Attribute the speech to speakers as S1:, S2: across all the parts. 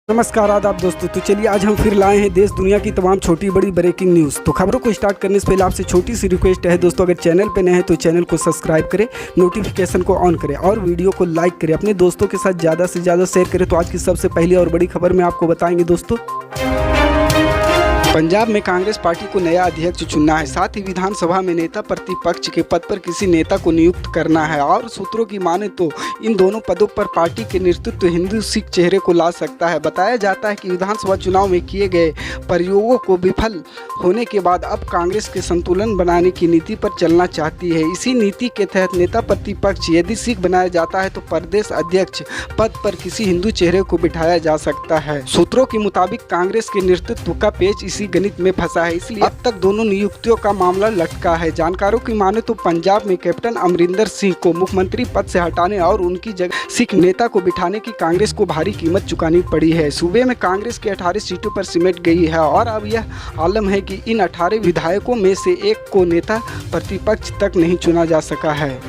S1: नमस्कार आदाब दोस्तों। तो चलिए आज हम फिर लाए हैं देश दुनिया की तमाम छोटी बड़ी ब्रेकिंग न्यूज़। तो खबरों को स्टार्ट करने से पहले आपसे छोटी सी रिक्वेस्ट है दोस्तों, अगर चैनल पे नए हैं तो चैनल को सब्सक्राइब करें, नोटिफिकेशन को ऑन करें और वीडियो को लाइक करें, अपने दोस्तों के साथ ज़्यादा से ज़्यादा शेयर करें। तो आज की सबसे पहली और बड़ी खबर में आपको बताएंगे दोस्तों, पंजाब में कांग्रेस पार्टी को नया अध्यक्ष चुनना है, साथ ही विधानसभा में नेता प्रतिपक्ष के पद पर किसी नेता को नियुक्त करना है और सूत्रों की माने तो इन दोनों पदों पर पार्टी के नेतृत्व हिंदू सिख चेहरे को ला सकता है। बताया जाता है कि विधानसभा चुनाव में किए गए प्रयोगों को विफल होने के बाद अब कांग्रेस के संतुलन बनाने की नीति पर चलना चाहती है। इसी नीति के तहत नेता प्रतिपक्ष यदि सिख बनाया जाता है तो प्रदेश अध्यक्ष पद पर किसी हिंदू चेहरे को बिठाया जा सकता है। सूत्रों के मुताबिक कांग्रेस के नेतृत्व का पेच इसी गणित में फंसा है, इसलिए अब तक दोनों नियुक्तियों का मामला लटका है। जानकारों की माने तो पंजाब में कैप्टन अमरिंदर सिंह को मुख्यमंत्री पद से हटाने और उनकी जगह सिख नेता को बिठाने की कांग्रेस को भारी कीमत चुकानी पड़ी है। सूबे में कांग्रेस की 18 सीटों पर सिमट गई है और अब यह आलम है कि इन 18 विधायकों में से एक को नेता प्रतिपक्ष तक नहीं चुना जा सका है।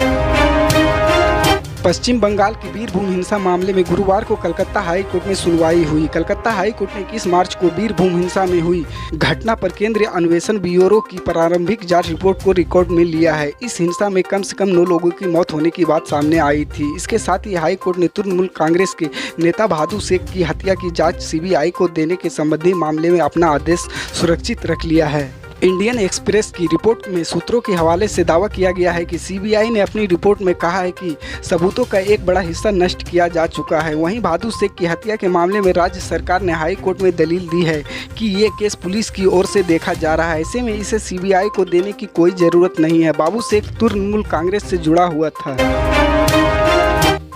S1: पश्चिम बंगाल की बीरभूम हिंसा मामले में गुरुवार को कलकत्ता हाई कोर्ट में सुनवाई हुई। कलकत्ता हाई कोर्ट ने 21 मार्च को बीरभूम हिंसा में हुई घटना पर केंद्रीय अन्वेषण ब्यूरो की प्रारंभिक जांच रिपोर्ट को रिकॉर्ड में लिया है। इस हिंसा में कम से कम 9 लोगों की मौत होने की बात सामने आई थी। इसके साथ ही हाई कोर्ट ने तृणमूल कांग्रेस के नेता बहादुर शेख की हत्या की जाँच सीबीआई को देने के संबंधी मामले में अपना आदेश सुरक्षित रख लिया है। इंडियन एक्सप्रेस की रिपोर्ट में सूत्रों के हवाले से दावा किया गया है कि सीबीआई ने अपनी रिपोर्ट में कहा है कि सबूतों का एक बड़ा हिस्सा नष्ट किया जा चुका है। वहीं बहादुर शेख की हत्या के मामले में राज्य सरकार ने हाई कोर्ट में दलील दी है कि ये केस पुलिस की ओर से देखा जा रहा है, ऐसे में इसे सीबीआई को देने की कोई ज़रूरत नहीं है। बाबू शेख तृणमूल कांग्रेस से जुड़ा हुआ था।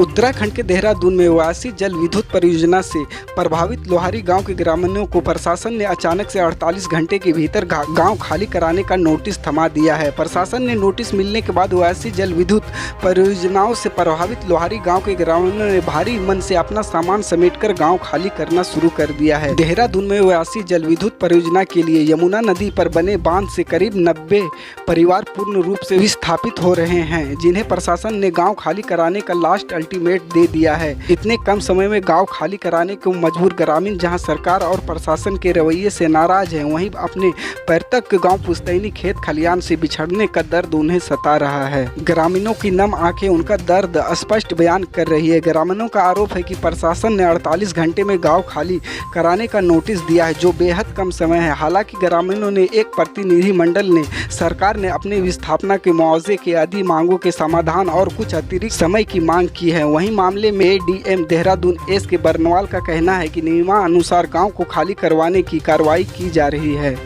S1: उत्तराखंड के देहरादून में 82 जल विद्युत परियोजना से प्रभावित लोहारी गांव के ग्रामीणों को प्रशासन ने अचानक से 48 घंटे के भीतर गांव खाली कराने का नोटिस थमा दिया है। प्रशासन ने नोटिस मिलने के बाद 82 जल विद्युत परियोजनाओं से प्रभावित लोहारी गांव के ग्रामीणों ने भारी मन से अपना सामान समेटकर गांव खाली करना शुरू कर दिया है। देहरादून में 82 जल विद्युत परियोजना के लिए यमुना नदी पर बने बांध से करीब 90 परिवार पूर्ण रूप से विस्थापित हो रहे हैं, जिन्हें प्रशासन ने गाँव खाली कराने का लास्ट अल्टीमेट दे दिया है। इतने कम समय में गांव खाली कराने को मजबूर ग्रामीण जहां सरकार और प्रशासन के रवैये से नाराज हैं, वहीं अपने पैतृक गांव पुश्तैनी खेत खलियान से बिछड़ने का दर्द उन्हें सता रहा है। ग्रामीणों की नम आंखें उनका दर्द स्पष्ट बयान कर रही है। ग्रामीणों का आरोप है कि प्रशासन ने 48 घंटे में गाँव खाली कराने का नोटिस दिया है, जो बेहद कम समय है। हालांकि ग्रामीणों ने एक प्रतिनिधि मंडल ने सरकार ने अपने विस्थापना के मुआवजे के आदि मांगों के समाधान और कुछ अतिरिक्त समय की मांग की है। वहीं मामले में एडीएम देहरादून एस के बरनवाल का कहना है कि नियमानुसार गांव को खाली करवाने की कार्रवाई की जा रही है।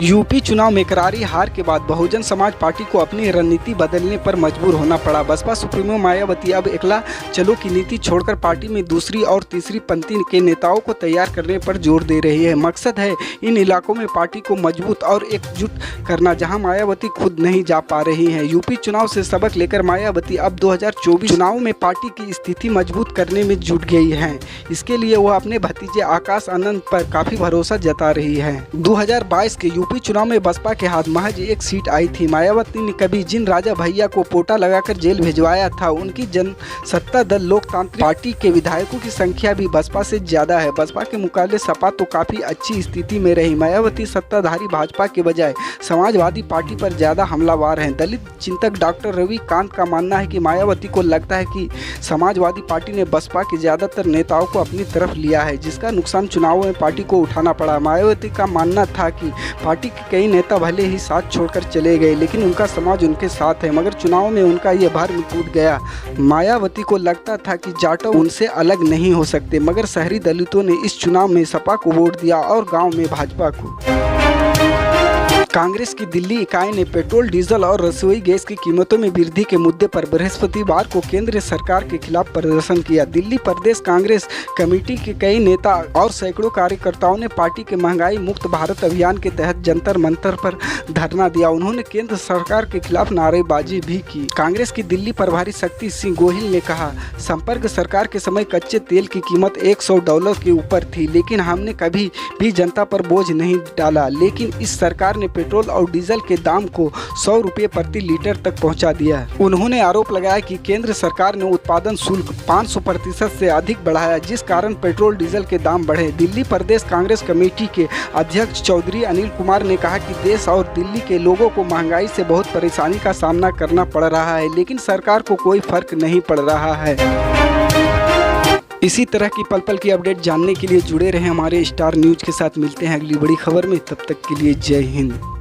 S1: यूपी चुनाव में करारी हार के बाद बहुजन समाज पार्टी को अपनी रणनीति बदलने पर मजबूर होना पड़ा। बसपा सुप्रीमो मायावती अब एकला चलो की नीति छोड़कर पार्टी में दूसरी और तीसरी पंक्ति के नेताओं को तैयार करने पर जोर दे रही है। मकसद है इन इलाकों में पार्टी को मजबूत और एकजुट करना, जहां मायावती खुद नहीं जा पा रही हैं। यूपी चुनाव से सबक लेकर मायावती अब 2024 चुनाव में पार्टी की स्थिति मजबूत करने में जुट गई है। इसके लिए वह अपने भतीजे आकाश आनंद पर काफी भरोसा जता रही है। 2022 के यूपी चुनाव में बसपा के हाथ महज एक सीट आई थी। मायावती ने कभी जिन राजा भैया को पोटा लगाकर जेल भिजवाया था, उनकी जनसत्ता दल लोकतांत्रिक पार्टी के विधायकों की संख्या भी बसपा से ज्यादा है। बसपा के मुकाबले सपा तो काफी अच्छी स्थिति में रही। मायावती सत्ताधारी भाजपा के बजाय समाजवादी पार्टी पर ज्यादा हमलावर हैं। दलित चिंतक डॉक्टर रवि कांत का मानना है कि मायावती को लगता है कि समाजवादी पार्टी ने बसपा के ज्यादातर नेताओं को अपनी तरफ लिया है, जिसका नुकसान चुनावों में पार्टी को उठाना पड़ा। मायावती का मानना था कि पार्टी के कई नेता भले ही साथ छोड़कर चले गए, लेकिन उनका समाज उनके साथ है, मगर चुनाव में उनका ये भ्रम टूट गया। मायावती को लगता था कि जाटव उनसे अलग नहीं हो सकते, मगर शहरी दलितों ने इस चुनाव में सपा को वोट दिया और गांव में भाजपा को। कांग्रेस की दिल्ली इकाई ने पेट्रोल, डीजल और रसोई गैस की कीमतों में वृद्धि के मुद्दे पर बृहस्पतिवार को केंद्र सरकार के खिलाफ प्रदर्शन किया। दिल्ली प्रदेश कांग्रेस कमेटी के कई नेता और सैकड़ों कार्यकर्ताओं ने पार्टी के महंगाई मुक्त भारत अभियान के तहत जंतर मंतर पर धरना दिया। उन्होंने केंद्र सरकार के खिलाफ नारेबाजी भी की। कांग्रेस की दिल्ली प्रभारी शक्ति सिंह गोहिल ने कहा, संपर्क सरकार के समय कच्चे तेल की कीमत $100 के ऊपर थी, लेकिन हमने कभी भी जनता पर बोझ नहीं डाला। लेकिन इस सरकार ने पेट्रोल और डीजल के दाम को 100 रुपये प्रति लीटर तक पहुंचा दिया है। उन्होंने आरोप लगाया कि केंद्र सरकार ने उत्पादन शुल्क 500% से अधिक बढ़ाया, जिस कारण पेट्रोल डीजल के दाम बढ़े। दिल्ली प्रदेश कांग्रेस कमेटी के अध्यक्ष चौधरी अनिल कुमार ने कहा कि देश और दिल्ली के लोगों को महंगाई से बहुत परेशानी का सामना करना पड़ रहा है, लेकिन सरकार को कोई फर्क नहीं पड़ रहा है। इसी तरह की पल पल की अपडेट जानने के लिए जुड़े रहें हमारे स्टार न्यूज के साथ। मिलते हैं अगली बड़ी खबर में, तब तक के लिए जय हिंद।